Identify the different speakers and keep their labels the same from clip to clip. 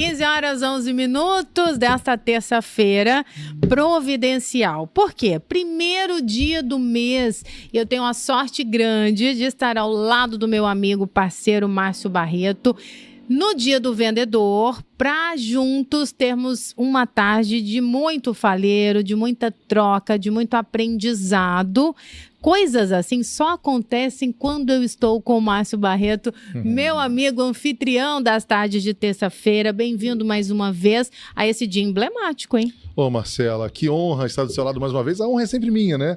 Speaker 1: 15 horas 11 minutos desta terça-feira providencial. Por quê? Primeiro dia do mês, eu tenho a sorte grande de estar ao lado do meu amigo, parceiro Márcio Barreto, no Dia do Vendedor, para juntos termos uma tarde de muito faleiro, de muita troca, de muito aprendizado. Coisas assim só acontecem quando eu estou com o Márcio Barreto, meu amigo anfitrião das tardes de terça-feira. Bem-vindo mais uma vez a esse dia emblemático, hein?
Speaker 2: Ô, Marcela, que honra estar do seu lado mais uma vez. A honra é sempre minha, né?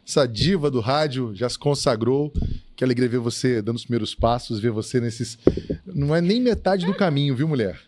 Speaker 2: Essa diva do rádio já se consagrou. Que alegria ver você dando os primeiros passos, ver você nesses... Não é nem metade do caminho, viu, mulher?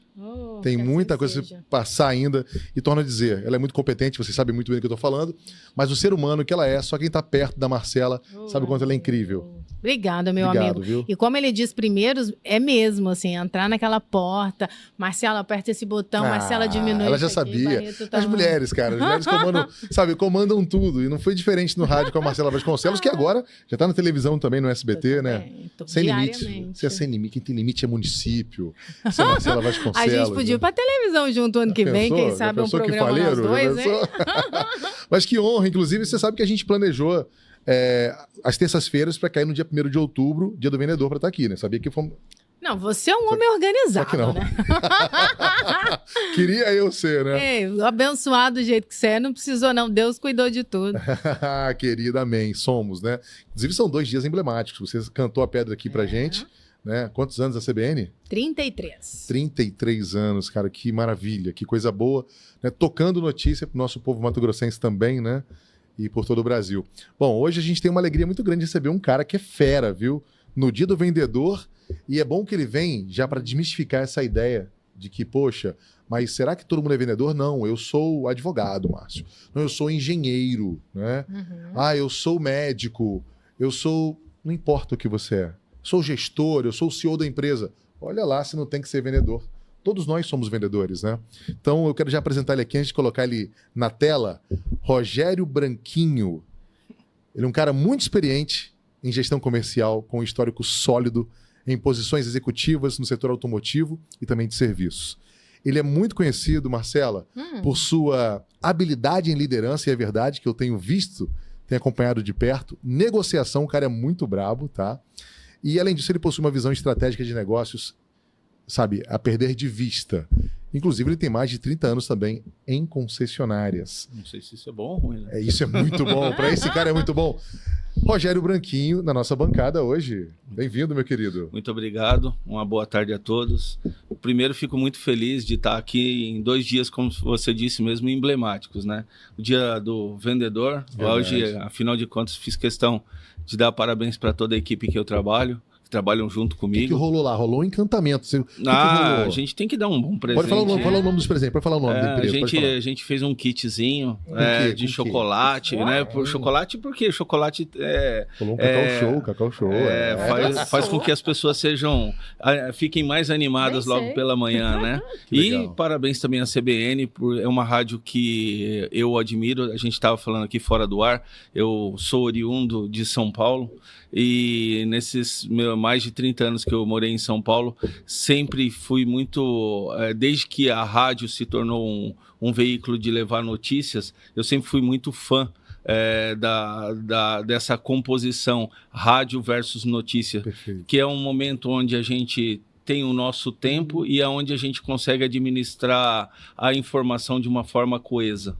Speaker 2: Tem muita coisa para passar ainda. E torno a dizer, ela é muito competente, você sabe muito bem do que eu tô falando, mas o ser humano que ela é, só quem tá perto da Marcela sabe o quanto ela é incrível.
Speaker 1: Obrigada, meu
Speaker 2: Obrigado,
Speaker 1: amigo.
Speaker 2: Viu?
Speaker 1: E como ele diz primeiro, é mesmo, assim, entrar naquela porta, Marcela, aperta esse botão, Marcela diminui.
Speaker 2: Ela já
Speaker 1: aqui,
Speaker 2: sabia.
Speaker 1: Barreto, tá...
Speaker 2: As mulheres, cara, as mulheres comandam, sabe, comandam tudo. E não foi diferente no rádio com a Marcela Vasconcelos, que agora já tá na televisão também, no SBT, né? Sem limite. Se é sem limite, quem tem limite é município. Se é Marcela Vasconcelos.
Speaker 1: A gente podia ir pra televisão junto ano que vem, quem sabe um programa nós dois, hein?
Speaker 2: Mas que honra, inclusive, você sabe que a gente planejou as terças-feiras para cair no dia 1º de outubro, dia do vendedor, para estar aqui, né? Sabia que fomos...
Speaker 1: Não, você é um homem organizado,
Speaker 2: só que não.
Speaker 1: né?
Speaker 2: Queria eu ser, né?
Speaker 1: Ei, abençoado do jeito que você é, não precisou não, Deus cuidou de tudo.
Speaker 2: Querida, amém, somos, né? Inclusive são 2 dias emblemáticos, você cantou a pedra aqui pra gente, né? Quantos anos a CBN?
Speaker 1: 33.
Speaker 2: 33 anos, cara, que maravilha, que coisa boa, né? Tocando notícia pro nosso povo mato-grossense também, né? E por todo o Brasil. Bom, hoje a gente tem uma alegria muito grande de receber um cara que é fera, viu? No Dia do Vendedor, e é bom que ele vem já para desmistificar essa ideia de que, poxa, mas será que todo mundo é vendedor? Não, eu sou advogado, Márcio. Não, eu sou engenheiro, né? Eu sou médico, eu sou... Não importa o que você é. Sou gestor, eu sou o CEO da empresa. Olha lá se não tem que ser vendedor. Todos nós somos vendedores, né? Então eu quero já apresentar ele aqui antes de colocar ele na tela. Rogério Branquinho. Ele é um cara muito experiente em gestão comercial, com um histórico sólido em posições executivas no setor automotivo e também de serviços. Ele é muito conhecido, Marcela, por sua habilidade em liderança, e é verdade que eu tenho visto, tenho acompanhado de perto. Negociação, o cara é muito brabo, tá? E além disso, ele possui uma visão estratégica de negócios, sabe, a perder de vista. Inclusive, ele tem mais de 30 anos também em concessionárias.
Speaker 3: Não sei se isso é bom ou ruim, né?
Speaker 2: Isso é muito bom. Para esse cara é muito bom. Rogério Branquinho, na nossa bancada hoje. Bem-vindo, meu querido.
Speaker 3: Muito obrigado. Uma boa tarde a todos. Primeiro, fico muito feliz de estar aqui em 2 dias, como você disse mesmo, emblemáticos, né? O Dia do Vendedor. Verdade. Hoje, afinal de contas, fiz questão de dar parabéns para toda a equipe que eu trabalho. Trabalham junto comigo.
Speaker 2: O que rolou lá? Rolou um encantamento. Que rolou?
Speaker 3: A gente tem que dar um bom presente.
Speaker 2: Pode falar o nome dos presentes, pode falar o nome da empresa.
Speaker 3: A gente fez um kitzinho de chocolate, né? Por chocolate, porque chocolate
Speaker 2: Rolou um Cacau Show.
Speaker 3: Faz com que as pessoas fiquem mais animadas logo pela manhã, né? E parabéns também à CBN, é uma rádio que eu admiro. A gente estava falando aqui fora do ar. Eu sou oriundo de São Paulo. E nesses mais de 30 anos que eu morei em São Paulo, sempre fui muito... desde que a rádio se tornou um veículo de levar notícias, eu sempre fui muito fã dessa composição rádio versus notícia. Perfeito. Que é um momento onde a gente tem o nosso tempo e é onde a gente consegue administrar a informação de uma forma coesa.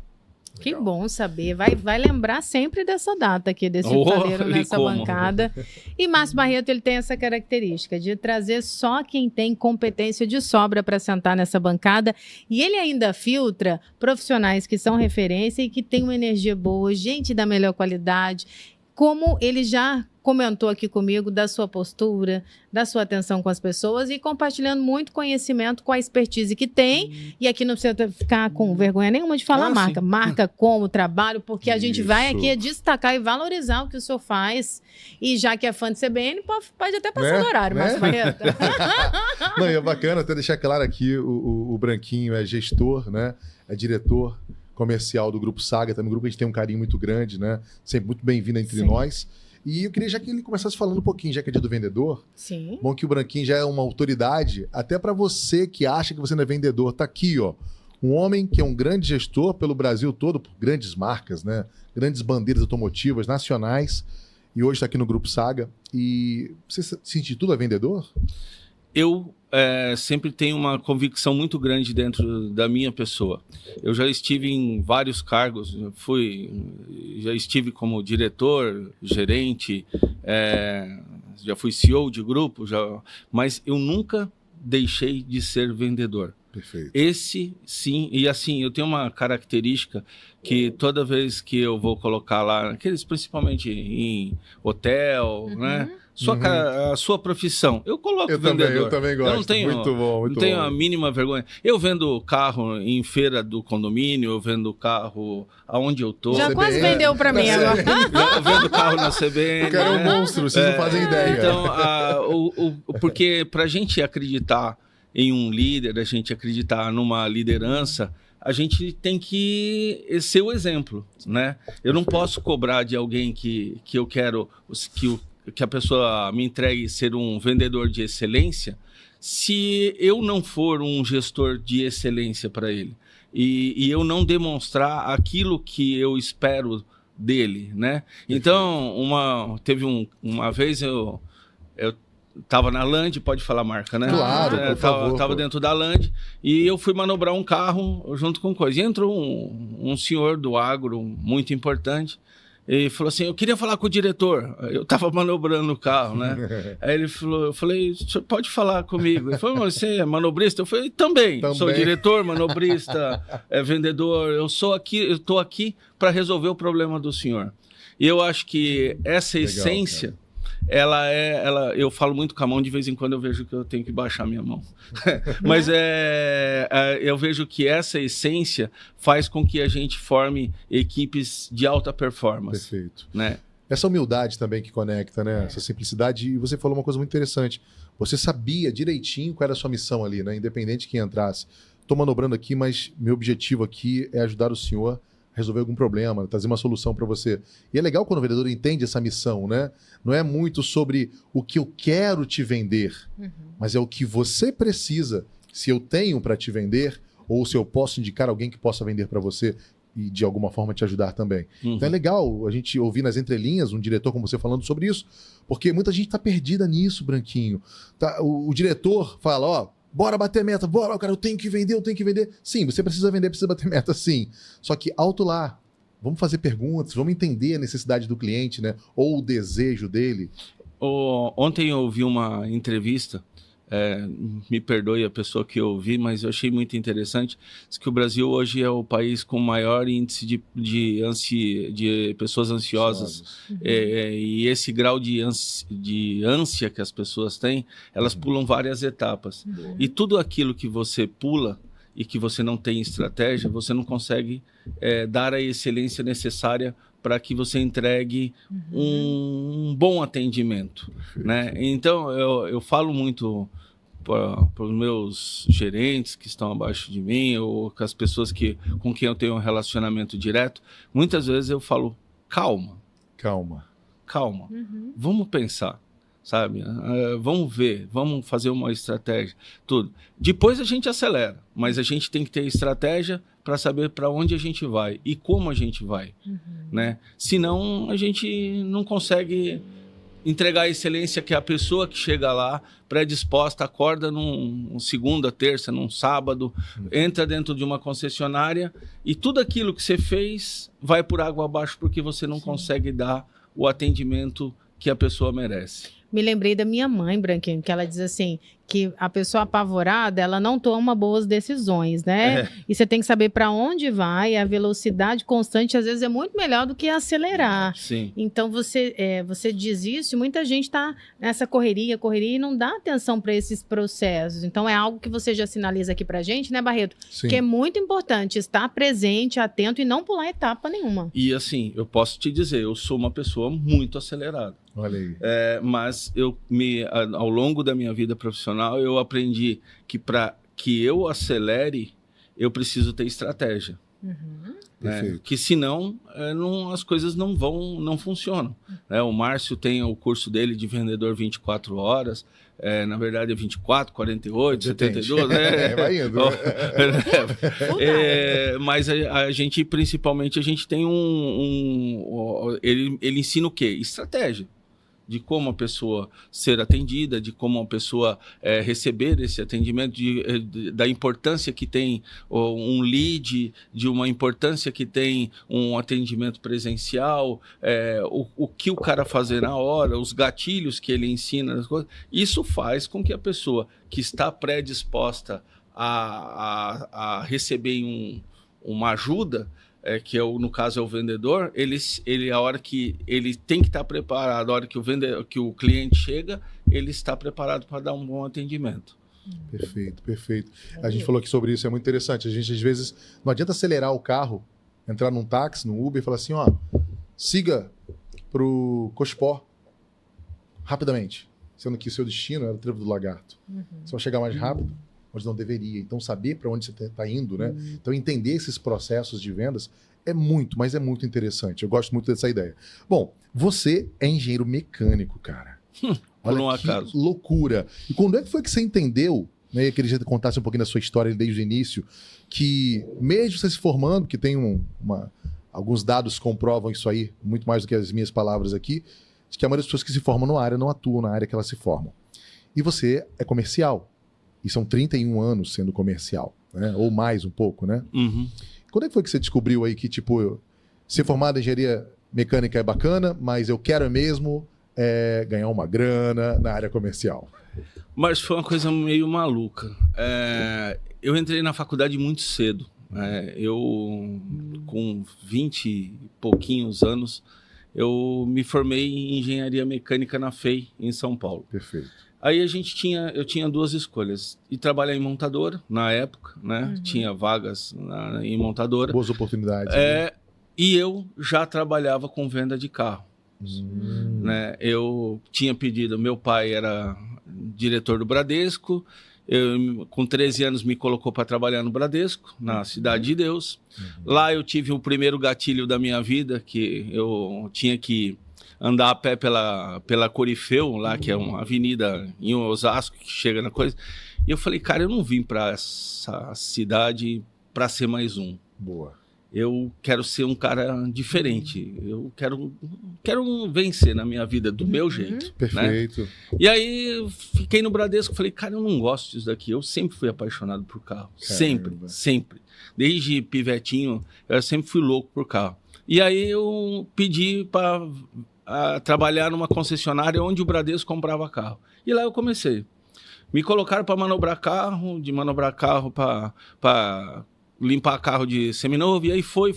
Speaker 1: Que bom saber. Vai lembrar sempre dessa data aqui, desse faleiro nessa bancada. E Márcio Barreto, ele tem essa característica de trazer só quem tem competência de sobra para sentar nessa bancada. E ele ainda filtra profissionais que são referência e que têm uma energia boa, gente da melhor qualidade. Como ele já comentou aqui comigo da sua postura, da sua atenção com as pessoas e compartilhando muito conhecimento com a expertise que tem. E aqui não precisa ficar com vergonha nenhuma de falar marca. Sim. Marca como trabalho, porque a gente vai aqui destacar e valorizar o que o senhor faz. E já que é fã de CBN, pode até passar do horário, Márcio Barreto.
Speaker 2: Não, e é bacana até deixar claro aqui, o Branquinho é gestor, né? É diretor comercial do Grupo Saga, também um grupo que a gente tem um carinho muito grande, né? Sempre muito bem-vindo entre nós. E eu queria já que ele começasse falando um pouquinho, já que é dia do vendedor.
Speaker 1: Sim.
Speaker 2: Bom que o Branquinho já é uma autoridade, até para você que acha que você não é vendedor. Tá aqui, ó. Um homem que é um grande gestor pelo Brasil todo, por grandes marcas, né? Grandes bandeiras automotivas nacionais. E hoje está aqui no Grupo Saga. E você se intitula vendedor?
Speaker 3: Eu sempre tenho uma convicção muito grande dentro da minha pessoa. Eu já estive em vários cargos, já estive como diretor, gerente, já fui CEO de grupo, mas eu nunca deixei de ser vendedor.
Speaker 2: Perfeito.
Speaker 3: Esse, sim, e assim, eu tenho uma característica que toda vez que eu vou colocar lá, principalmente em hotel, né? A sua profissão, eu coloco vendedor.
Speaker 2: Eu também gosto.
Speaker 3: Eu não tenho,
Speaker 2: muito bom,
Speaker 3: não tenho a mínima vergonha. Eu vendo carro em feira do condomínio, eu vendo carro aonde eu tô.
Speaker 1: Já quase vendeu para mim agora.
Speaker 3: Eu vendo carro na CBN.
Speaker 2: O cara é um monstro, vocês não fazem ideia.
Speaker 3: Então, porque pra gente acreditar em um líder, a gente acreditar numa liderança, a gente tem que ser o exemplo, né? Eu não posso cobrar de alguém que eu quero que a pessoa me entregue ser um vendedor de excelência, se eu não for um gestor de excelência para ele e eu não demonstrar aquilo que eu espero dele, né? Então, teve uma vez eu estava na Land, pode falar a marca, né?
Speaker 2: Claro, por favor.
Speaker 3: Tava dentro da Land e eu fui manobrar um carro junto com coisa. E entrou um senhor do agro muito importante e falou assim, eu queria falar com o diretor. Eu estava manobrando o carro, né? Aí ele falou, eu falei, o senhor pode falar comigo? Ele falou, você é manobrista? Eu falei, também. Sou diretor, manobrista, vendedor. Eu estou aqui para resolver o problema do senhor. E eu acho que essa essência... eu falo muito com a mão, de vez em quando eu vejo que eu tenho que baixar minha mão. Mas eu vejo que essa essência faz com que a gente forme equipes de alta performance.
Speaker 2: Perfeito.
Speaker 3: Né?
Speaker 2: Essa humildade também que conecta, né? Essa simplicidade. E você falou uma coisa muito interessante. Você sabia direitinho qual era a sua missão ali, né? Independente de quem entrasse. Estou manobrando aqui, mas meu objetivo aqui é ajudar o senhor resolver algum problema, trazer uma solução para você. E é legal quando o vendedor entende essa missão, né? Não é muito sobre o que eu quero te vender, mas é o que você precisa. Se eu tenho para te vender, ou se eu posso indicar alguém que possa vender para você e de alguma forma te ajudar também. Então é legal a gente ouvir nas entrelinhas um diretor como você falando sobre isso, porque muita gente está perdida nisso, Branquinho. O diretor fala, ó, bora bater meta, bora, cara, eu tenho que vender. Sim, você precisa vender, precisa bater meta, sim. Só que alto lá, vamos fazer perguntas, vamos entender a necessidade do cliente, né? Ou o desejo dele.
Speaker 3: Ontem eu ouvi uma entrevista, me perdoe a pessoa que eu ouvi, mas eu achei muito interessante, diz que o Brasil hoje é o país com maior índice de pessoas ansiosas. E esse grau de ânsia que as pessoas têm, elas pulam várias etapas. E tudo aquilo que você pula e que você não tem estratégia, você não consegue dar a excelência necessária para que você entregue um bom atendimento, né? Então, eu falo muito para os meus gerentes que estão abaixo de mim ou com as pessoas com quem eu tenho um relacionamento direto, muitas vezes eu falo, calma, vamos pensar, sabe? Vamos ver, vamos fazer uma estratégia, tudo. Depois a gente acelera, mas a gente tem que ter estratégia para saber para onde a gente vai e como a gente vai, né? Senão a gente não consegue entregar a excelência que a pessoa que chega lá predisposta, acorda num segunda, terça, num sábado, entra dentro de uma concessionária e tudo aquilo que você fez vai por água abaixo porque você não consegue dar o atendimento que a pessoa merece.
Speaker 1: Me lembrei da minha mãe, Branquinho, que ela diz assim, que a pessoa apavorada, ela não toma boas decisões, né? E você tem que saber para onde vai, a velocidade constante às vezes é muito melhor do que acelerar.
Speaker 3: Sim.
Speaker 1: Então você diz isso e muita gente está nessa correria e não dá atenção para esses processos. Então é algo que você já sinaliza aqui para gente, né, Barreto?
Speaker 2: Sim.
Speaker 1: Que é muito importante estar presente, atento e não pular etapa nenhuma.
Speaker 3: E assim, eu posso te dizer, eu sou uma pessoa muito acelerada.
Speaker 2: Olha aí.
Speaker 3: Mas ao longo da minha vida profissional, eu aprendi que para que eu acelere, eu preciso ter estratégia. Né? Que senão as coisas não funcionam. Né? O Márcio tem o curso dele de vendedor 24 horas, na verdade é 24, 48, 72.
Speaker 2: Vai indo.
Speaker 3: Mas a gente, principalmente, a gente tem ele ensina o quê? Estratégia. De como a pessoa ser atendida, de como a pessoa receber esse atendimento, da importância que tem um lead, de uma importância que tem um atendimento presencial, o que o cara fazer na hora, os gatilhos que ele ensina, as coisas. Isso faz com que a pessoa que está predisposta a receber uma ajuda, que no caso é o vendedor, a hora que ele tem que estar preparado, a hora que o cliente chega, ele está preparado para dar um bom atendimento.
Speaker 2: Perfeito, perfeito. A gente falou aqui sobre isso, é muito interessante. A gente, às vezes, não adianta acelerar o carro, entrar num táxi, num Uber e falar assim, siga pro Cospó rapidamente, sendo que o seu destino era o Trevo do Lagarto. Você vai chegar mais rápido, onde não deveria. Então, saber para onde você está indo, né? Então, entender esses processos de vendas mas é muito interessante. Eu gosto muito dessa ideia. Bom, você é engenheiro mecânico, cara. Olha que loucura. E quando é que foi que você entendeu, né? Eu queria que você contasse um pouquinho da sua história desde o início, que mesmo você se formando, que tem alguns dados comprovam isso aí, muito mais do que as minhas palavras aqui, de que a maioria das pessoas que se formam na área não atuam na área que elas se formam. E você é comercial. E são 31 anos sendo comercial, né? Ou mais um pouco, né? Quando é que foi que você descobriu aí que, ser formado em engenharia mecânica é bacana, mas eu quero mesmo ganhar uma grana na área comercial?
Speaker 3: Mas foi uma coisa meio maluca. Eu entrei na faculdade muito cedo. Eu, com 20 e pouquinhos anos, eu me formei em engenharia mecânica na FEI, em São Paulo.
Speaker 2: Perfeito.
Speaker 3: Aí eu tinha duas escolhas. Ir trabalhar em montadora, na época, né? Tinha vagas em montadora.
Speaker 2: Boas oportunidades. Né?
Speaker 3: E eu já trabalhava com venda de carro. Né? Eu tinha pedido, meu pai era diretor do Bradesco, com 13 anos me colocou para trabalhar no Bradesco, na Cidade de Deus. Lá eu tive o primeiro gatilho da minha vida, que eu tinha que andar a pé pela Corifeu, lá que é uma avenida em Osasco, que chega na coisa. E eu falei, cara, eu não vim para essa cidade para ser mais um.
Speaker 2: Boa.
Speaker 3: Eu quero ser um cara diferente. Eu quero vencer na minha vida do meu jeito.
Speaker 2: Perfeito.
Speaker 3: Né? E aí eu fiquei no Bradesco, falei, cara, eu não gosto disso daqui. Eu sempre fui apaixonado por carro.
Speaker 2: Caramba.
Speaker 3: Sempre. Desde pivetinho, eu sempre fui louco por carro. E aí eu pedi para trabalhar numa concessionária onde o Bradesco comprava carro. E lá eu comecei. Me colocaram para manobrar carro, de manobrar carro para limpar carro de seminovo, e aí foi,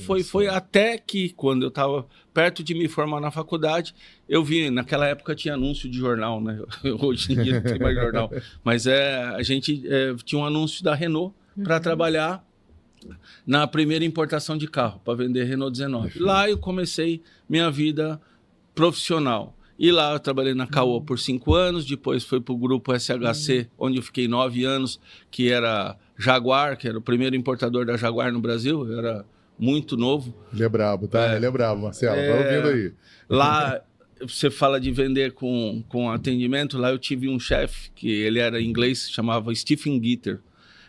Speaker 3: até que quando eu estava perto de me formar na faculdade, eu vi, naquela época tinha anúncio de jornal, né? Hoje em dia não tem mais jornal, mas a gente tinha um anúncio da Renault para trabalhar na primeira importação de carro, para vender Renault 19. Lá eu comecei minha vida profissional. E lá eu trabalhei na Caoa por 5 anos, depois fui para o grupo SHC, onde eu fiquei 9 anos, que era Jaguar, que era o primeiro importador da Jaguar no Brasil. Eu era muito novo.
Speaker 2: Ele é brabo, tá? Ele é brabo, Marcelo. Tá ouvindo aí.
Speaker 3: Lá, você fala de vender com atendimento. Lá eu tive um chefe, que ele era inglês, chamava Stephen Gitter.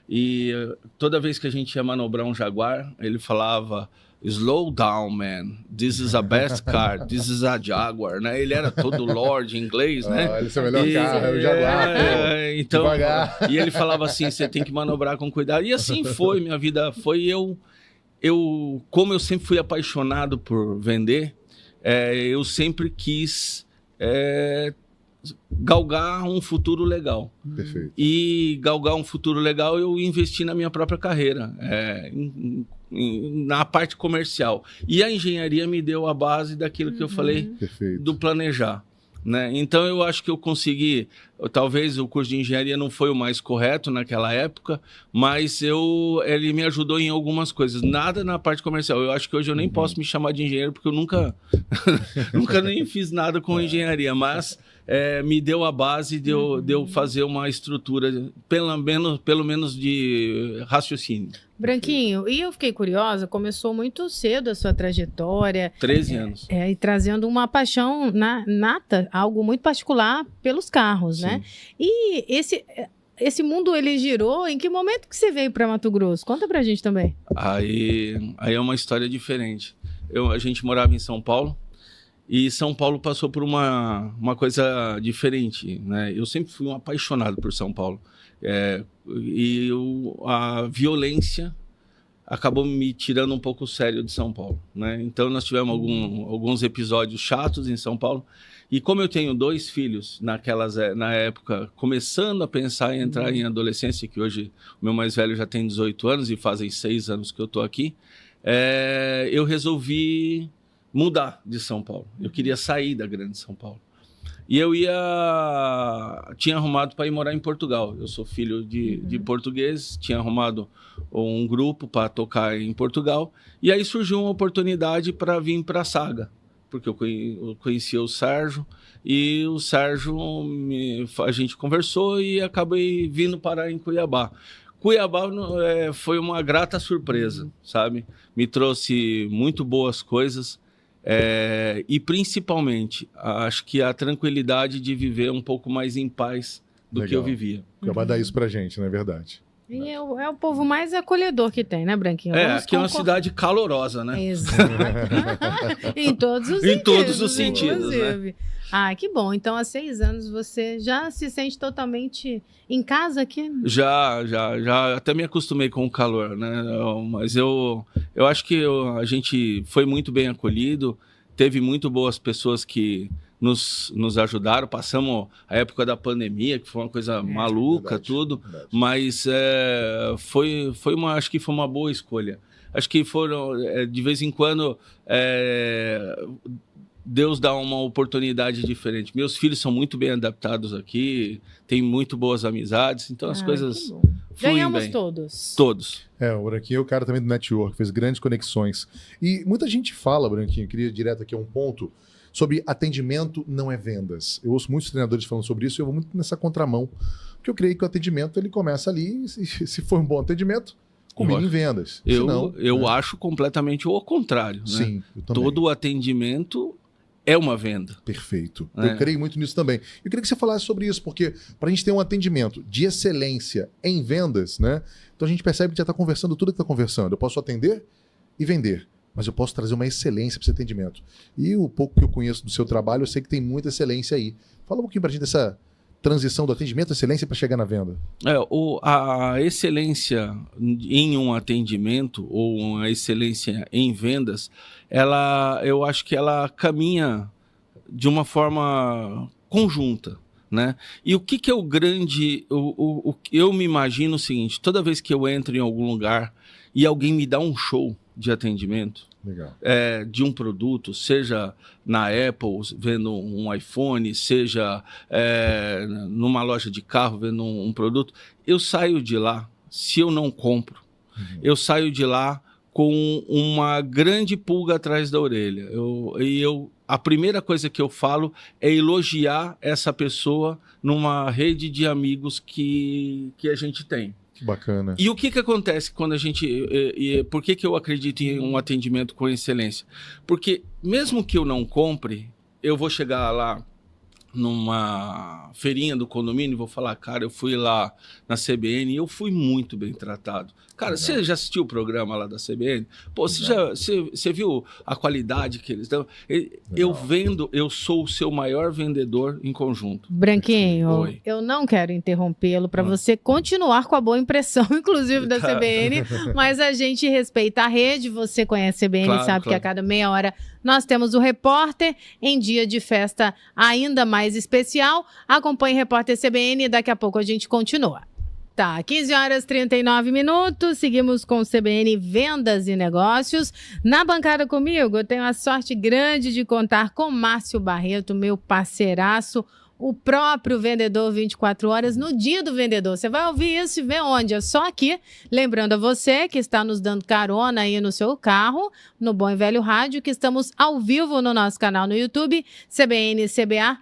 Speaker 3: E toda vez que a gente ia manobrar um Jaguar, ele falava... Slow down, man. This is a best car. This is a Jaguar, né? Ele era todo lord inglês, né?
Speaker 2: Esse é o melhor carro, é o Jaguar.
Speaker 3: Então, e ele falava assim, você tem que manobrar com cuidado. E assim foi, minha vida foi como eu sempre fui apaixonado por vender, eu sempre quis galgar um futuro legal.
Speaker 2: Perfeito.
Speaker 3: E galgar um futuro legal, eu investi na minha própria carreira, na parte comercial. E a engenharia me deu a base daquilo que eu falei, do planejar. Né? Então eu acho que eu consegui talvez o curso de engenharia não foi o mais correto naquela época, mas ele me ajudou em algumas coisas. Nada na parte comercial. Eu acho que hoje eu nem posso me chamar de engenheiro, porque eu nunca nem fiz nada com engenharia, mas me deu a base de eu fazer uma estrutura, pelo menos de raciocínio.
Speaker 1: Branquinho, e eu fiquei curiosa, começou muito cedo a sua trajetória.
Speaker 3: 13 anos.
Speaker 1: E trazendo uma paixão nata, algo muito particular pelos carros, né? E esse mundo, ele girou, em que momento que você veio para Mato Grosso? Conta pra gente também.
Speaker 3: Aí é uma história diferente. A gente morava em São Paulo, e São Paulo passou por uma coisa diferente, né? Eu sempre fui um apaixonado por São Paulo. A violência acabou me tirando um pouco o sério de São Paulo, né? Então nós tivemos alguns episódios chatos em São Paulo, e como eu tenho 2 filhos na época, começando a pensar em entrar em adolescência, que hoje o meu mais velho já tem 18 anos e fazem 6 anos que eu estou aqui, eu resolvi mudar de São Paulo. Eu queria sair da grande São Paulo. E eu tinha arrumado para ir morar em Portugal. Eu sou filho de português, tinha arrumado um grupo para tocar em Portugal. E aí surgiu uma oportunidade para vir para a Saga, porque eu conhecia o Sérgio, e o Sérgio, a gente conversou e acabei vindo parar em Cuiabá. Cuiabá foi uma grata surpresa, sabe? Me trouxe muito boas coisas. E principalmente, acho que a tranquilidade de viver um pouco mais em paz do que eu vivia.
Speaker 2: Vai dar isso pra gente, não é verdade?
Speaker 1: E é o povo mais acolhedor que tem, né, Branquinho?
Speaker 3: Aqui é uma cidade calorosa, né?
Speaker 1: Exato. Em todos os sentidos.
Speaker 3: Em todos os sentidos, né?
Speaker 1: Que bom. Então, há 6 anos, você já se sente totalmente em casa aqui?
Speaker 3: Já até me acostumei com o calor, né? Mas eu acho que a gente foi muito bem acolhido, teve muito boas pessoas que nos ajudaram. Passamos a época da pandemia, que foi uma coisa maluca, verdade, tudo, verdade. Mas acho que foi uma boa escolha. Acho que de vez em quando, Deus dá uma oportunidade diferente. Meus filhos são muito bem adaptados aqui, têm muito boas amizades, então as coisas fluem
Speaker 1: ganhamos
Speaker 3: bem.
Speaker 1: Todos.
Speaker 2: O Branquinho é o cara também do network, fez grandes conexões. E muita gente fala, Branquinho, queria ir direto aqui a um ponto, sobre atendimento não é vendas. Eu ouço muitos treinadores falando sobre isso e eu vou muito nessa contramão, porque eu creio que o atendimento ele começa ali, e se for um bom atendimento, comigo em vendas.
Speaker 3: Eu acho completamente o contrário.
Speaker 2: Sim,
Speaker 3: né?
Speaker 2: eu também.
Speaker 3: Todo atendimento é uma venda.
Speaker 2: Perfeito. Eu creio muito nisso também. Eu queria que você falasse sobre isso, porque para a gente ter um atendimento de excelência em vendas, né? Então a gente percebe que já está conversando tudo que está conversando. Eu posso atender e vender, mas eu posso trazer uma excelência para esse atendimento. E o pouco que eu conheço do seu trabalho, eu sei que tem muita excelência aí. Fala um pouquinho para a gente dessa transição do atendimento à excelência para chegar na venda.
Speaker 3: A excelência em um atendimento ou uma excelência em vendas, eu acho que ela caminha de uma forma conjunta, né? E o que é o grande... eu me imagino o seguinte, toda vez que eu entro em algum lugar e alguém me dá um show de atendimento, de um produto, seja na Apple vendo um iPhone, seja numa loja de carro vendo um produto, eu saio de lá, se eu não compro, eu saio de lá com uma grande pulga atrás da orelha. A primeira coisa que eu falo é elogiar essa pessoa numa rede de amigos que a gente tem.
Speaker 2: Que bacana.
Speaker 3: E o que acontece quando a gente... por que eu acredito em um atendimento com excelência? Porque mesmo que eu não compre, eu vou chegar lá numa feirinha do condomínio e vou falar, cara, eu fui lá na CBN e eu fui muito bem tratado. Cara, você já assistiu o programa lá da CBN? Pô, você viu a qualidade que eles dão? Eu sou o seu maior vendedor em conjunto.
Speaker 1: Branquinho, eu não quero interrompê-lo para você continuar com a boa impressão, inclusive da CBN, mas a gente respeita a rede, você conhece a CBN, sabe que a cada meia hora nós temos o Repórter em dia de festa ainda mais especial. Acompanhe o Repórter CBN e daqui a pouco a gente continua. Tá, 15h39, seguimos com o CBN Vendas e Negócios. Na bancada comigo, eu tenho a sorte grande de contar com Márcio Barreto, meu parceiraço, o próprio Vendedor 24 Horas no Dia do Vendedor. Você vai ouvir isso e ver onde? É só aqui. Lembrando a você que está nos dando carona aí no seu carro, no Bom e Velho Rádio, que estamos ao vivo no nosso canal no YouTube, CBN CBA.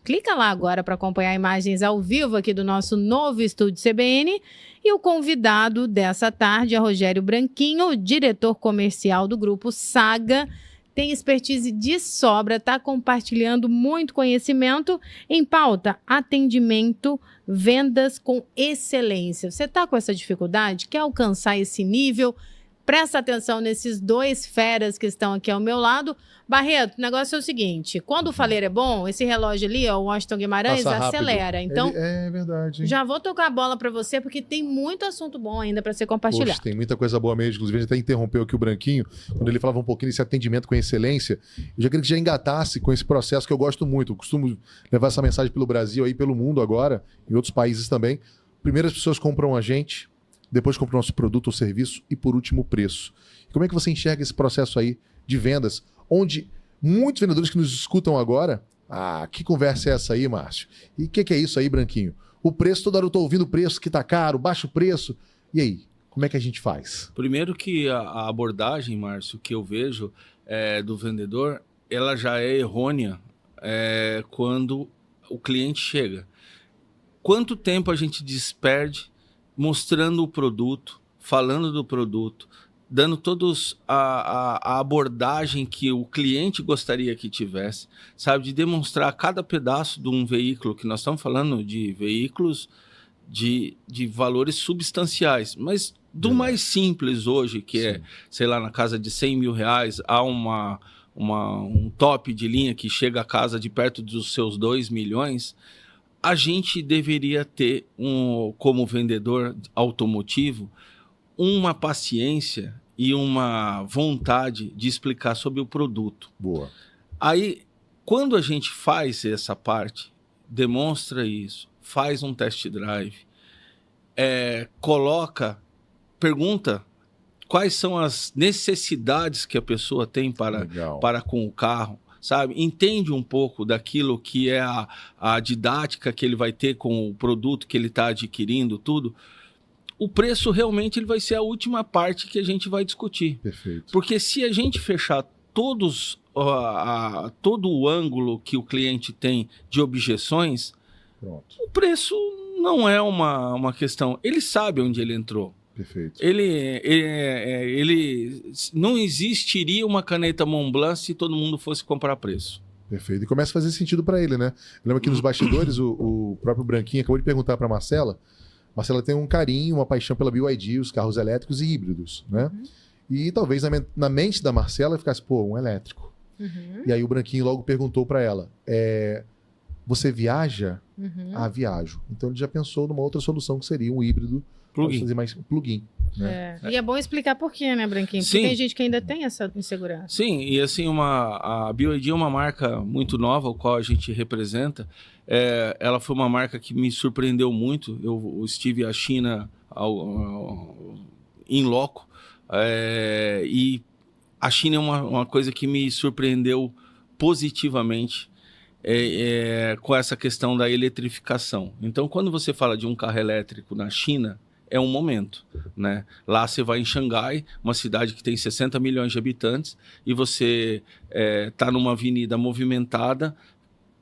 Speaker 1: Clica lá agora para acompanhar imagens ao vivo aqui do nosso novo estúdio CBN. E o convidado dessa tarde é Rogério Branquinho, diretor comercial do Grupo Saga. Tem expertise de sobra, está compartilhando muito conhecimento. Em pauta, atendimento, vendas com excelência. Você está com essa dificuldade? Quer alcançar esse nível? Presta atenção nesses dois feras que estão aqui ao meu lado. Barreto, o negócio é o seguinte, quando o faleiro é bom, esse relógio ali, ó, o Washington Guimarães, acelera. Então,
Speaker 2: é verdade.
Speaker 1: Já vou tocar a bola para você, porque tem muito assunto bom ainda para ser compartilhado.
Speaker 2: Poxa, tem muita coisa boa mesmo. Inclusive, a gente até interrompeu aqui o Branquinho, quando ele falava um pouquinho desse atendimento com excelência. Eu já queria que já engatasse com esse processo que eu gosto muito. Eu costumo levar essa mensagem pelo Brasil, aí pelo mundo agora, em outros países também. Primeiro as pessoas compram a gente, depois compram o nosso produto ou serviço e, por último, o preço. E como é que você enxerga esse processo aí de vendas, onde muitos vendedores que nos escutam agora, que conversa é essa aí, Márcio? E o que é isso aí, Branquinho? O preço, toda hora eu estou ouvindo o preço que está caro, baixo preço. E aí, como é que a gente faz?
Speaker 3: Primeiro que a abordagem, Márcio, que eu vejo do vendedor, ela já é errônea quando o cliente chega. Quanto tempo a gente desperde mostrando o produto, falando do produto, dando todos a abordagem que o cliente gostaria que tivesse, sabe? De demonstrar cada pedaço de um veículo, que nós estamos falando de veículos de valores substanciais, mas do mais simples hoje, que Sim. Sei lá, na casa de 100 mil reais, há um top de linha que chega a casa de perto dos seus 2 milhões, a gente deveria ter, como vendedor automotivo, uma paciência e uma vontade de explicar sobre o produto.
Speaker 2: Boa.
Speaker 3: Aí, quando a gente faz essa parte, demonstra isso, faz um test drive, pergunta quais são as necessidades que a pessoa tem para com o carro, sabe? Entende um pouco daquilo que é a didática que ele vai ter com o produto que ele está adquirindo, tudo. O preço realmente ele vai ser a última parte que a gente vai discutir.
Speaker 2: Perfeito.
Speaker 3: Porque se a gente fechar todo o ângulo que o cliente tem de objeções,
Speaker 2: Pronto.
Speaker 3: O preço não é uma questão. Ele sabe onde ele entrou.
Speaker 2: Perfeito.
Speaker 3: Ele não existiria uma caneta Montblanc se todo mundo fosse comprar preço.
Speaker 2: Perfeito. E começa a fazer sentido para ele, né? Eu lembro que nos bastidores, o próprio Branquinho acabou de perguntar para a Marcela. Marcela tem um carinho, uma paixão pela BYD, os carros elétricos e híbridos, né?
Speaker 1: Uhum.
Speaker 2: E talvez na mente da Marcela ficasse, um elétrico.
Speaker 1: Uhum.
Speaker 2: E aí o Branquinho logo perguntou para ela, você viaja?
Speaker 1: Uhum.
Speaker 2: Viajo. Então ele já pensou numa outra solução que seria um híbrido.
Speaker 3: Plug-in.
Speaker 2: Fazer mais plug-in. Né?
Speaker 1: E é bom explicar por quê, né, Branquinho? Porque tem gente que ainda tem essa insegurança.
Speaker 3: Sim, e assim, a BYD é uma marca muito nova, o qual a gente representa. Ela foi uma marca que me surpreendeu muito. Eu estive à China em loco, e a China é uma coisa que me surpreendeu positivamente com essa questão da eletrificação. Então, quando você fala de um carro elétrico na China, é um momento, né? Lá você vai em Xangai, uma cidade que tem 60 milhões de habitantes, e você está numa avenida movimentada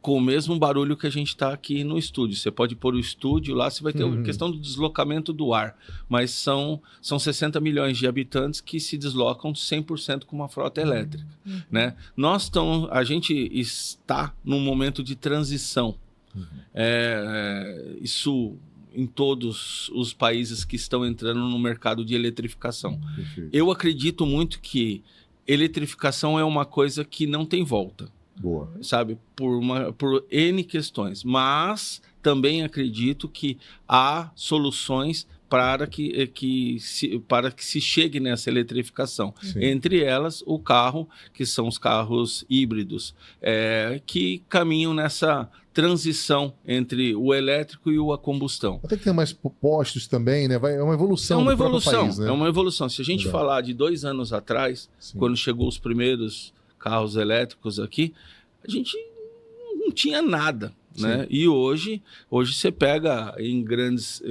Speaker 3: com o mesmo barulho que a gente está aqui no estúdio. Você pode pôr o estúdio lá, você vai ter a questão do deslocamento do ar, mas são 60 milhões de habitantes que se deslocam 100% com uma frota elétrica, né? A gente está num momento de transição. Isso em todos os países que estão entrando no mercado de eletrificação.
Speaker 2: Perfeito.
Speaker 3: Eu acredito muito que eletrificação é uma coisa que não tem volta.
Speaker 2: Boa.
Speaker 3: Sabe? Por N questões. Mas também acredito que há soluções para que se chegue nessa eletrificação.
Speaker 2: Sim.
Speaker 3: Entre elas, o carro, que são os carros híbridos, que caminham nessa transição entre o elétrico e a combustão.
Speaker 2: Até que tem mais postos também, né? É uma evolução.
Speaker 3: É uma
Speaker 2: do
Speaker 3: evolução,
Speaker 2: país, né?
Speaker 3: É uma evolução. Se a gente falar de 2 anos atrás,
Speaker 2: Sim.
Speaker 3: quando chegou os primeiros carros elétricos aqui, a gente não tinha nada. né? E hoje você pega em grandes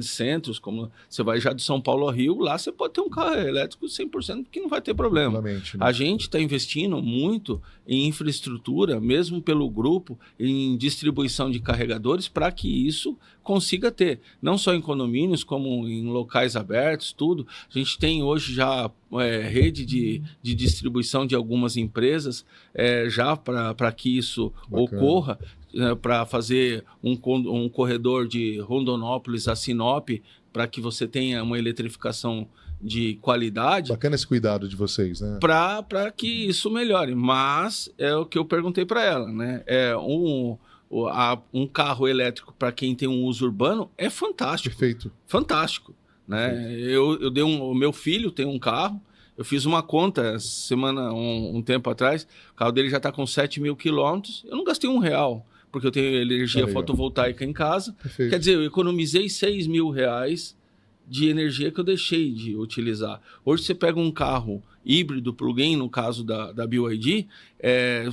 Speaker 3: centros, como você vai já de São Paulo ao Rio, lá você pode ter um carro elétrico 100% que não vai ter problema.
Speaker 2: Né?
Speaker 3: A gente está investindo muito em infraestrutura, mesmo pelo grupo, em distribuição de carregadores, para que isso consiga ter, não só em condomínios, como em locais abertos, tudo. A gente tem hoje já rede de distribuição de algumas empresas, já para que isso ocorra, para fazer um corredor de Rondonópolis a Sinop, para que você tenha uma eletrificação de qualidade.
Speaker 2: Bacana esse cuidado de vocês, né?
Speaker 3: Para que isso melhore. Mas é o que eu perguntei para ela, né? Um carro elétrico para quem tem um uso urbano é fantástico.
Speaker 2: Perfeito.
Speaker 3: Fantástico, né? O meu filho tem um carro. Eu fiz uma conta um tempo atrás. O carro dele já está com 7.000 quilômetros. Eu não gastei R$1, porque eu tenho energia fotovoltaica em casa.
Speaker 2: Perfeito.
Speaker 3: Quer dizer, eu economizei R$6.000 de energia que eu deixei de utilizar. Hoje você pega um carro híbrido plug-in, no caso da BYD,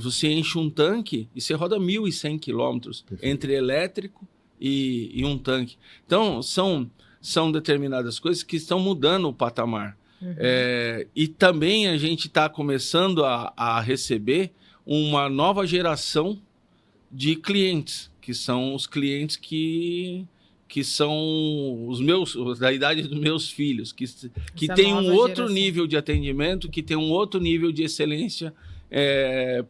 Speaker 3: você enche um tanque e você roda 1.100 quilômetros entre elétrico e um tanque. Então, são determinadas coisas que estão mudando o patamar. E também a gente está começando a receber uma nova geração de clientes, que são os clientes que são os meus, da idade dos meus filhos, que tem um outro nível de atendimento, que tem um outro nível de excelência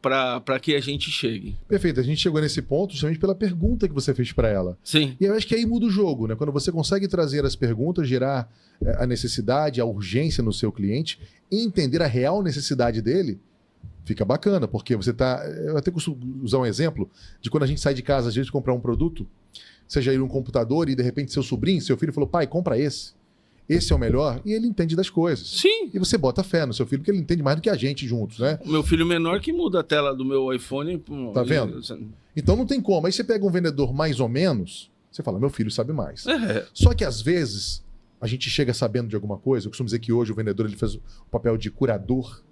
Speaker 3: para que a gente chegue.
Speaker 2: Perfeito, a gente chegou nesse ponto justamente pela pergunta que você fez para ela.
Speaker 3: Sim.
Speaker 2: E eu acho que aí muda o jogo, né? Quando você consegue trazer as perguntas, gerar a necessidade, a urgência no seu cliente, e entender a real necessidade dele, fica bacana, porque você tá... Eu até costumo usar um exemplo de quando a gente sai de casa, às vezes, comprar um produto, seja ele um computador, e de repente seu sobrinho, seu filho falou, pai, compra esse. Esse é o melhor, e ele entende das coisas.
Speaker 3: Sim.
Speaker 2: E você bota fé no seu filho, porque ele entende mais do que a gente juntos, né?
Speaker 3: O meu filho menor que muda a tela do meu iPhone.
Speaker 2: Tá vendo? Então não tem como. Aí você pega um vendedor mais ou menos, você fala, meu filho sabe mais. Só que às vezes a gente chega sabendo de alguma coisa. Eu costumo dizer que hoje o vendedor ele fez o papel de curador,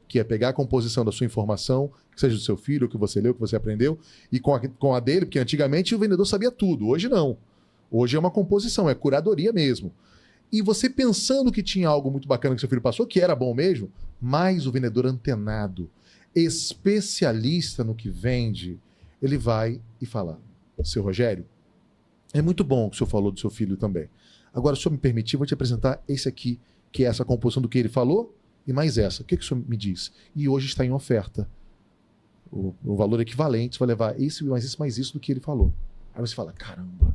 Speaker 2: que é pegar a composição da sua informação, que seja do seu filho, o que você leu, o que você aprendeu, e com a dele, porque antigamente o vendedor sabia tudo, hoje não. Hoje é uma composição, é curadoria mesmo. E você pensando que tinha algo muito bacana que seu filho passou, que era bom mesmo, mas o vendedor antenado, especialista no que vende, ele vai e fala, seu Rogério, é muito bom o que o senhor falou do seu filho também. Agora, se o senhor me permitir, eu vou te apresentar esse aqui, que é essa composição do que ele falou, e mais essa. O que o senhor me diz? E hoje está em oferta. O valor equivalente, você vai levar esse, mais isso do que ele falou. Aí você fala, caramba.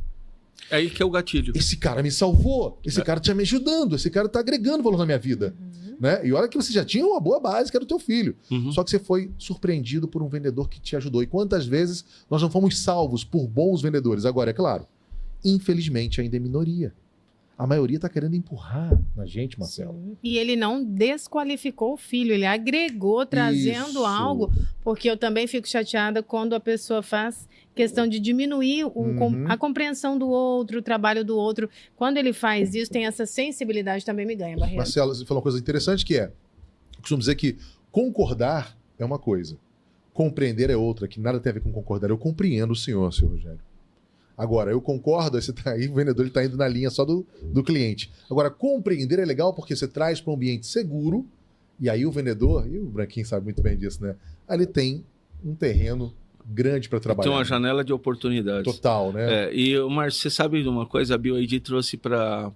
Speaker 3: É aí que é o gatilho.
Speaker 2: Esse cara me salvou, esse cara está me ajudando, esse cara está agregando valor na minha vida. Né? E olha que você já tinha uma boa base, que era o teu filho. Só que você foi surpreendido por um vendedor que te ajudou. E quantas vezes nós não fomos salvos por bons vendedores? Agora, é claro, infelizmente ainda é minoria. A maioria está querendo empurrar na gente, Marcelo.
Speaker 1: Sim. E ele não desqualificou o filho, ele agregou, trazendo algo, porque eu também fico chateada quando a pessoa faz questão de diminuir a compreensão do outro, o trabalho do outro. Quando ele faz isso, tem essa sensibilidade, também me ganha, Barreto.
Speaker 2: Marcelo, você falou uma coisa interessante que eu costumo dizer que concordar é uma coisa, compreender é outra, que nada tem a ver com concordar. Eu compreendo o senhor Rogério. Agora, eu concordo, você tá aí, o vendedor está indo na linha só do cliente. Agora, compreender é legal porque você traz para um ambiente seguro, e aí o vendedor, e o Branquinho sabe muito bem disso, né? Ele tem um terreno grande para trabalhar.
Speaker 3: Tem uma janela de oportunidades.
Speaker 2: Total, né?
Speaker 3: E, Márcio, você sabe de uma coisa? A BYD trouxe para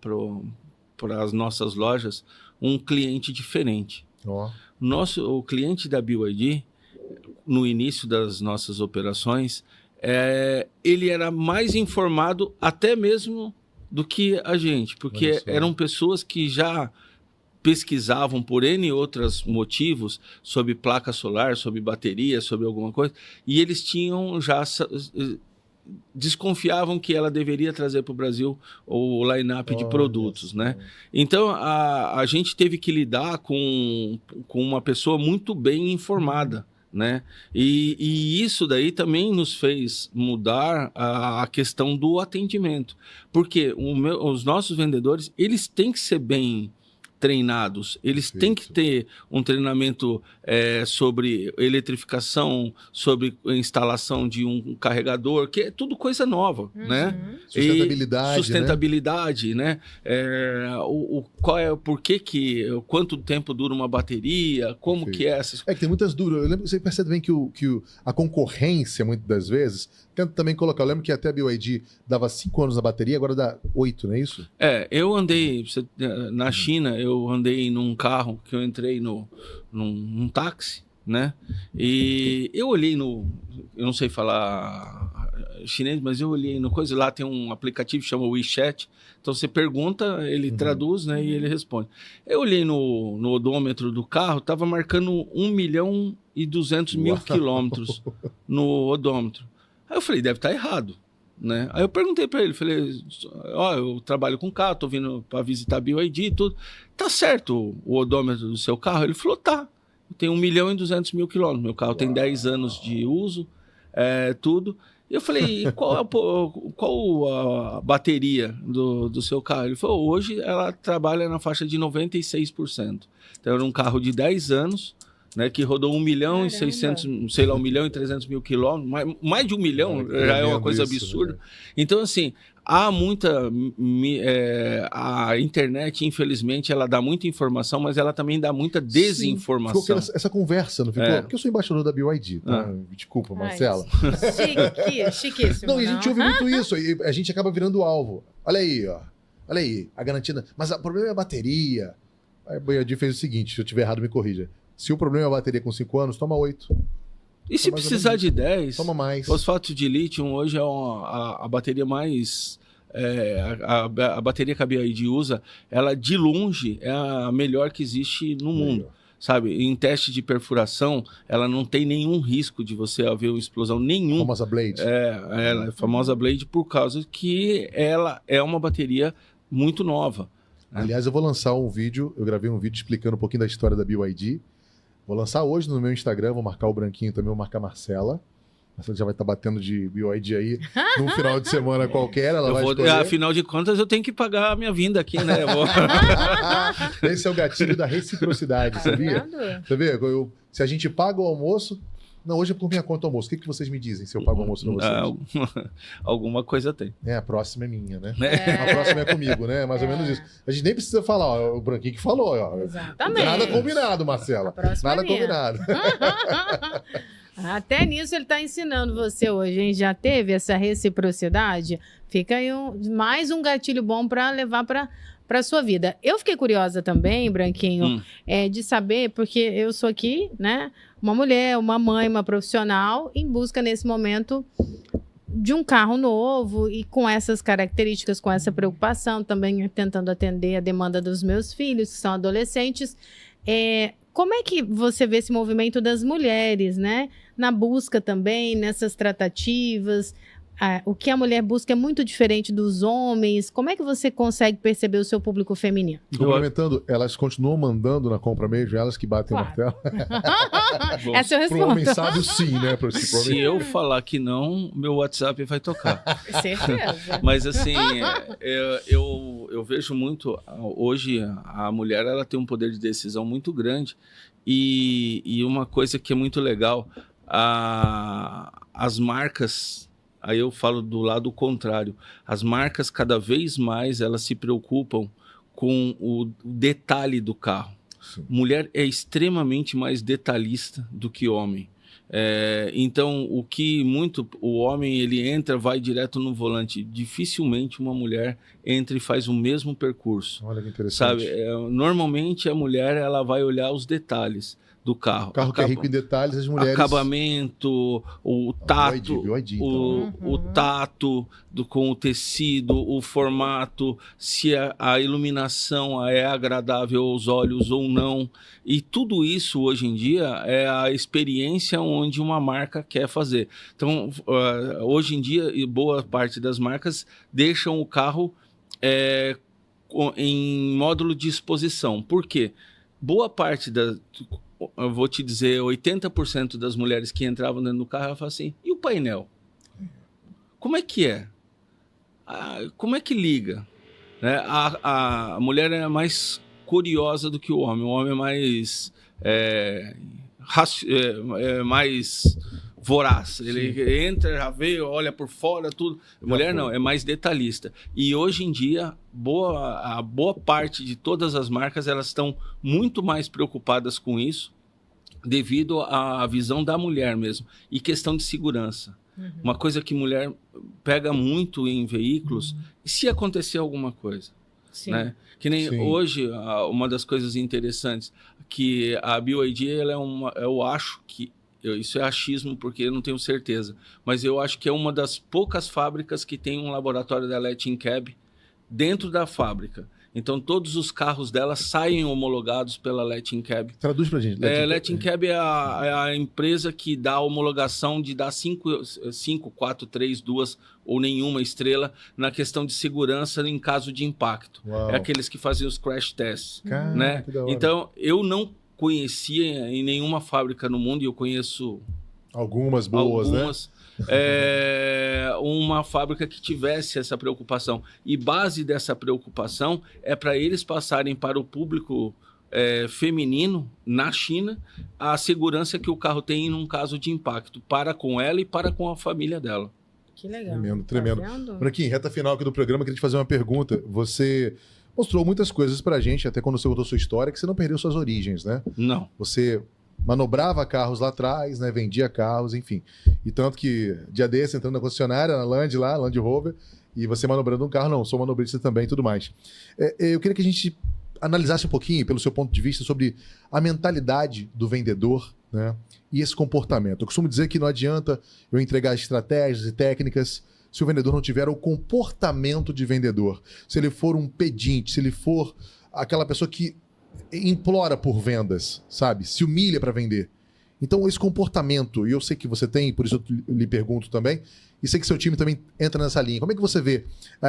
Speaker 3: as nossas lojas um cliente diferente. O cliente da BYD, no início das nossas operações, ele era mais informado até mesmo do que a gente, porque eram pessoas que já pesquisavam por N outros motivos sobre placa solar, sobre bateria, sobre alguma coisa, e eles desconfiavam que ela deveria trazer para o Brasil o line-up de produtos, né? Então, a gente teve que lidar com uma pessoa muito bem informada, né? E isso daí também nos fez mudar a questão do atendimento, porque os nossos vendedores, eles têm que ser bem treinados. Eles têm que ter um treinamento sobre eletrificação, sobre instalação de um carregador, que é tudo coisa nova, né? Sustentabilidade, né? Quanto tempo dura uma bateria, como que é essas...
Speaker 2: É que tem muitas dúvidas. Eu lembro, você percebe bem que a concorrência, muitas das vezes, tenta também colocar. Eu lembro que até a BYD dava 5 anos na bateria, agora dá 8, não é isso?
Speaker 3: Eu andei na China, eu andei num carro que eu entrei num táxi, né? E eu olhei eu não sei falar chinês, mas eu olhei no coisa, lá tem um aplicativo que chama WeChat, então você pergunta, ele traduz, né, e ele responde. Eu olhei no odômetro do carro, tava marcando 1.200.000 quilômetros no odômetro. Aí eu falei, deve estar errado, né? Aí eu perguntei para ele, falei, eu trabalho com carro, tô vindo para visitar a BYD e tudo. Tá certo o odômetro do seu carro? Ele falou, tá. Tem 1.200.000 quilômetros. Meu carro tem 10 anos de uso, tudo. E eu falei, qual a bateria do seu carro? Ele falou, hoje ela trabalha na faixa de 96%. Então era um carro de 10 anos, né, que rodou 1.600.000, sei lá, 1.300.000 quilômetros, mais de 1 milhão, já é uma coisa absurda. Né? Então, assim, há muita... a internet, infelizmente, ela dá muita informação, mas ela também dá muita desinformação.
Speaker 2: Sim, ficou essa conversa, não ficou? Porque eu sou embaixador da BYD, tá? Desculpa, Marcela.
Speaker 1: Chiquíssimo.
Speaker 2: Não, e a gente ouve muito isso, e a gente acaba virando alvo. Olha aí, ó. Olha aí, a garantia... Mas o problema é a bateria. Aí a BYD fez o seguinte, se eu estiver errado, me corrija. Se o problema é a bateria com 5 anos, toma 8.
Speaker 3: E se precisar de 10,
Speaker 2: toma mais.
Speaker 3: Fosfato de lítio hoje é a bateria mais... a bateria que a BYD usa, ela de longe é a melhor que existe no mundo. Sabe? Em teste de perfuração, ela não tem nenhum risco de você haver uma explosão nenhum.
Speaker 2: Famosa Blade.
Speaker 3: Ela é famosa Blade por causa que ela é uma bateria muito nova.
Speaker 2: Aliás, eu vou lançar um vídeo, eu gravei um vídeo explicando um pouquinho da história da BYD. Vou lançar hoje no meu Instagram, vou marcar o Branquinho também, vou marcar a Marcela. A Marcela já vai estar batendo de BYD aí num final de semana qualquer.
Speaker 3: Afinal de contas, eu tenho que pagar a minha vinda aqui, né?
Speaker 2: Esse é o gatilho da reciprocidade, sabia? Você vê? Se a gente paga o almoço... Não, hoje é por minha conta o almoço. O que vocês me dizem se eu pago o almoço pra vocês?
Speaker 3: Alguma coisa tem.
Speaker 2: A próxima é minha, né? A próxima é comigo, né? Mais ou menos isso. A gente nem precisa falar, ó, o Branquinho que falou. Ó.
Speaker 1: Exatamente.
Speaker 2: Nada combinado, Marcela. Nada combinado.
Speaker 1: Até nisso ele está ensinando você hoje, hein? Já teve essa reciprocidade? Fica aí mais um gatilho bom para levar para a sua vida. Eu fiquei curiosa também, Branquinho, de saber, porque eu sou aqui, né? Uma mulher, uma mãe, uma profissional, em busca nesse momento de um carro novo e com essas características, com essa preocupação, também tentando atender a demanda dos meus filhos, que são adolescentes. Como é que você vê esse movimento das mulheres, né? Na busca também, nessas tratativas, o que a mulher busca é muito diferente dos homens. Como é que você consegue perceber o seu público feminino?
Speaker 2: Complementando, elas continuam mandando na compra mesmo, elas que batem o martelo.
Speaker 1: Essa eu respondo.
Speaker 2: Pro homem sábio, sim, né?
Speaker 3: Se eu falar que não, meu WhatsApp vai tocar.
Speaker 1: Certeza.
Speaker 3: Mas assim, eu vejo muito, hoje a mulher ela tem um poder de decisão muito grande e uma coisa que é muito legal, as marcas... Aí eu falo do lado contrário. As marcas, cada vez mais, elas se preocupam com o detalhe do carro. Sim. Mulher é extremamente mais detalhista do que homem. Então, o homem, ele entra, vai direto no volante. Dificilmente uma mulher entra e faz o mesmo percurso.
Speaker 2: Olha que interessante.
Speaker 3: Sabe? Normalmente, a mulher ela vai olhar os detalhes do carro.
Speaker 2: O carro que é rico em detalhes, as mulheres...
Speaker 3: Acabamento, o tato, o tato com o tecido, o formato, se a iluminação é agradável aos olhos ou não. E tudo isso, hoje em dia, é a experiência onde uma marca quer fazer. Então, hoje em dia, boa parte das marcas deixam o carro em módulo de exposição. Por quê? Boa parte eu vou te dizer, 80% das mulheres que entravam dentro do carro, ela fala assim, e o painel? Como é que é? Como é que liga? Né? A mulher é mais curiosa do que o homem. O homem é mais... mais voraz. Ele entra, já vê, olha por fora, tudo. Mulher não, é mais detalhista. E hoje em dia, a boa parte de todas as marcas, elas estão muito mais preocupadas com isso, devido à visão da mulher mesmo. E questão de segurança. Uma coisa que mulher pega muito em veículos, e se acontecer alguma coisa?
Speaker 1: Sim.
Speaker 3: Né? Que nem hoje, uma das coisas interessantes, que a BYD, eu acho que, isso é achismo porque eu não tenho certeza, mas eu acho que é uma das poucas fábricas que tem um laboratório da Latin Cab dentro da fábrica. Então, todos os carros dela saem homologados pela Latin Cab.
Speaker 2: Traduz pra gente.
Speaker 3: Latin Cab é a empresa que dá a homologação de dar 5, 4, 3, 2 ou nenhuma estrela na questão de segurança em caso de impacto.
Speaker 2: Uau.
Speaker 3: É aqueles que fazem os crash tests.
Speaker 2: Cara,
Speaker 3: né?
Speaker 2: que da hora.
Speaker 3: Então, eu não conhecia em nenhuma fábrica no mundo, e eu conheço
Speaker 2: algumas boas, né?
Speaker 3: Uma fábrica que tivesse essa preocupação. E base dessa preocupação é para eles passarem para o público feminino na China a segurança que o carro tem num caso de impacto, para com ela e para com a família dela.
Speaker 1: Que legal.
Speaker 2: Tremendo, tremendo.
Speaker 1: Tá
Speaker 2: Branquinho, reta final aqui do programa, queria te fazer uma pergunta. Você mostrou muitas coisas pra gente, até quando você contou sua história, que você não perdeu suas origens, né?
Speaker 3: Não.
Speaker 2: Você manobrava carros lá atrás, né? Vendia carros, enfim. E tanto que, dia desse, entrando na concessionária, na Land Rover, e você manobrando um carro, não, sou manobrista também e tudo mais. Eu queria que a gente analisasse um pouquinho, pelo seu ponto de vista, sobre a mentalidade do vendedor, né? E esse comportamento. Eu costumo dizer que não adianta eu entregar estratégias e técnicas se o vendedor não tiver o comportamento de vendedor. Se ele for um pedinte, se ele for aquela pessoa que implora por vendas, sabe? Se humilha para vender. Então, esse comportamento, e eu sei que você tem, por isso eu lhe pergunto também, e sei que seu time também entra nessa linha. Como é que você vê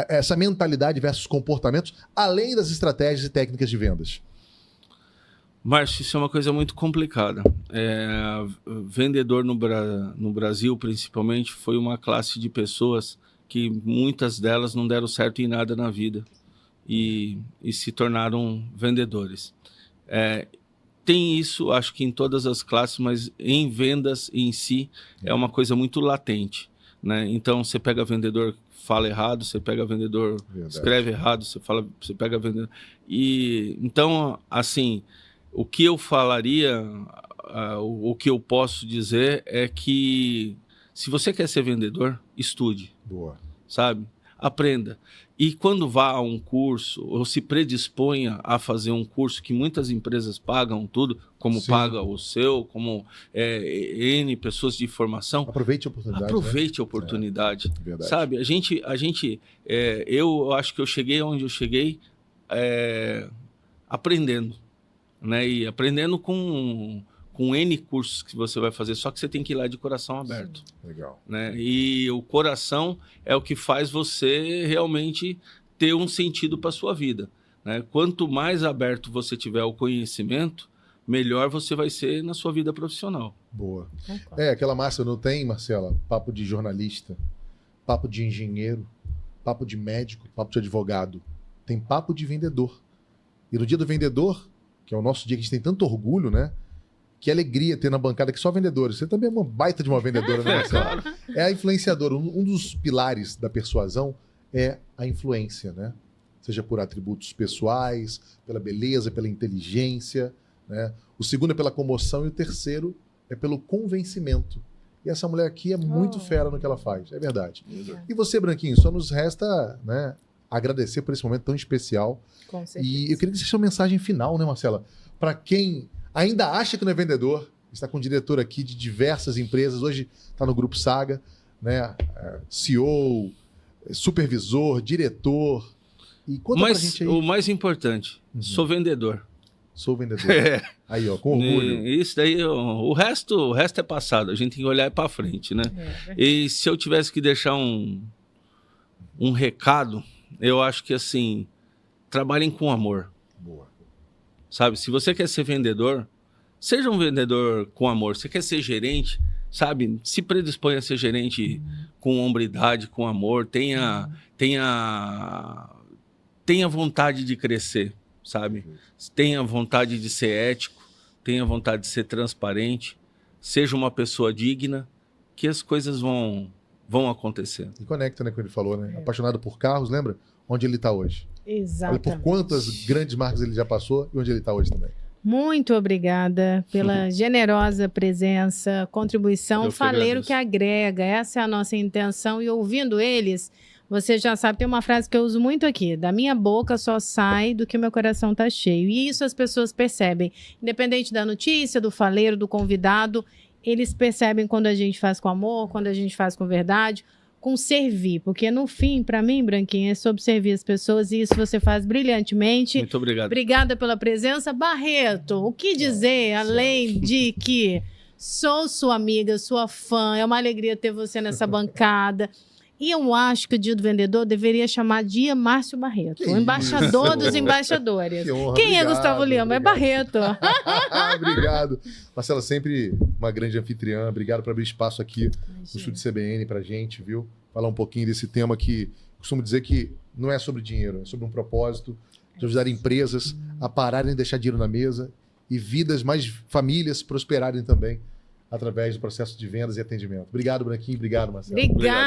Speaker 2: essa mentalidade versus comportamentos, além das estratégias e técnicas de vendas?
Speaker 3: Márcio, isso é uma coisa muito complicada. Vendedor no Brasil, principalmente, foi uma classe de pessoas que muitas delas não deram certo em nada na vida e se tornaram vendedores. Tem isso, acho que em todas as classes, mas em vendas em si é uma coisa muito latente, né? Então, você pega vendedor que fala errado, você pega vendedor que escreve errado, você pega vendedor... Então, assim... O que eu falaria, o que eu posso dizer é que se você quer ser vendedor, estude.
Speaker 2: Boa.
Speaker 3: Sabe? Aprenda. E quando vá a um curso, ou se predisponha a fazer um curso, que muitas empresas pagam tudo, como paga o seu, como N pessoas de formação.
Speaker 2: Aproveite a oportunidade.
Speaker 3: Aproveite a oportunidade.
Speaker 2: Verdade.
Speaker 3: Sabe? Eu acho que eu cheguei onde eu cheguei aprendendo. Né? E aprendendo com N cursos que você vai fazer, só que você tem que ir lá de coração aberto.
Speaker 2: Sim. Legal.
Speaker 3: Né? E o coração é o que faz você realmente ter um sentido para a sua vida. Né? Quanto mais aberto você tiver o conhecimento, melhor você vai ser na sua vida profissional.
Speaker 2: Boa. Aquela massa não tem, Marcela, papo de jornalista, papo de engenheiro, papo de médico, papo de advogado. Tem papo de vendedor. E no dia do vendedor, que é o nosso dia que a gente tem tanto orgulho, né? Que alegria ter na bancada que só vendedores. Você também é uma baita de uma vendedora, né, Marcelo? É a influenciadora. Um dos pilares da persuasão é a influência, né? Seja por atributos pessoais, pela beleza, pela inteligência, né? O segundo é pela comoção e o terceiro é pelo convencimento. E essa mulher aqui é muito fera no que ela faz, é verdade. E você, Branquinho, só nos resta, né, agradecer por esse momento tão especial.
Speaker 1: Com certeza.
Speaker 2: E eu queria que você seja uma mensagem final, né, Marcela? Para quem ainda acha que não é vendedor, está com um diretor aqui de diversas empresas, hoje está no Grupo Saga, né? CEO, supervisor, diretor. E conta pra gente aí.
Speaker 3: O mais importante, sou vendedor.
Speaker 2: Sou vendedor. Aí, ó, com orgulho.
Speaker 3: Isso daí, o resto é passado, a gente tem que olhar para frente, né? E se eu tivesse que deixar um recado, eu acho que assim, trabalhem com amor.
Speaker 2: Boa.
Speaker 3: Sabe, se você quer ser vendedor, seja um vendedor com amor. Você quer ser gerente, sabe, se predisponha a ser gerente com hombridade, com amor, tenha vontade de crescer, sabe? Tenha vontade de ser ético, tenha vontade de ser transparente, seja uma pessoa digna, que as coisas vão acontecer.
Speaker 2: E conecta, né, com o que ele falou, né? Apaixonado por carros, lembra? Onde ele está hoje.
Speaker 1: Exatamente.
Speaker 2: Olha por quantas grandes marcas ele já passou e onde ele está hoje também.
Speaker 1: Muito obrigada pela generosa presença, contribuição, faleiro que agrega. Essa é a nossa intenção. E ouvindo eles, você já sabe, tem uma frase que eu uso muito aqui: da minha boca só sai do que meu coração está cheio. E isso as pessoas percebem. Independente da notícia, do faleiro, do convidado, eles percebem quando a gente faz com amor, quando a gente faz com verdade, com servir. Porque no fim, para mim, Branquinho, é sobre servir as pessoas e isso você faz brilhantemente.
Speaker 3: Muito obrigado.
Speaker 1: Obrigada pela presença. Barreto, o que dizer além de que sou sua amiga, sua fã, é uma alegria ter você nessa bancada. E eu acho que o Dia do Vendedor deveria chamar Dia Márcio Barreto, o embaixador dos embaixadores.
Speaker 2: Que honra,
Speaker 1: Quem
Speaker 2: obrigado,
Speaker 1: é Gustavo Lima? É Barreto.
Speaker 2: Obrigado. Marcela, sempre uma grande anfitriã. Obrigado por abrir espaço aqui no Estúdio CBN pra gente, viu? Falar um pouquinho desse tema que costumo dizer que não é sobre dinheiro, é sobre um propósito de ajudar empresas a pararem de deixar dinheiro na mesa e vidas, mais famílias prosperarem também através do processo de vendas e atendimento. Obrigado, Branquinho. Obrigado, Marcelo.
Speaker 1: Obrigado.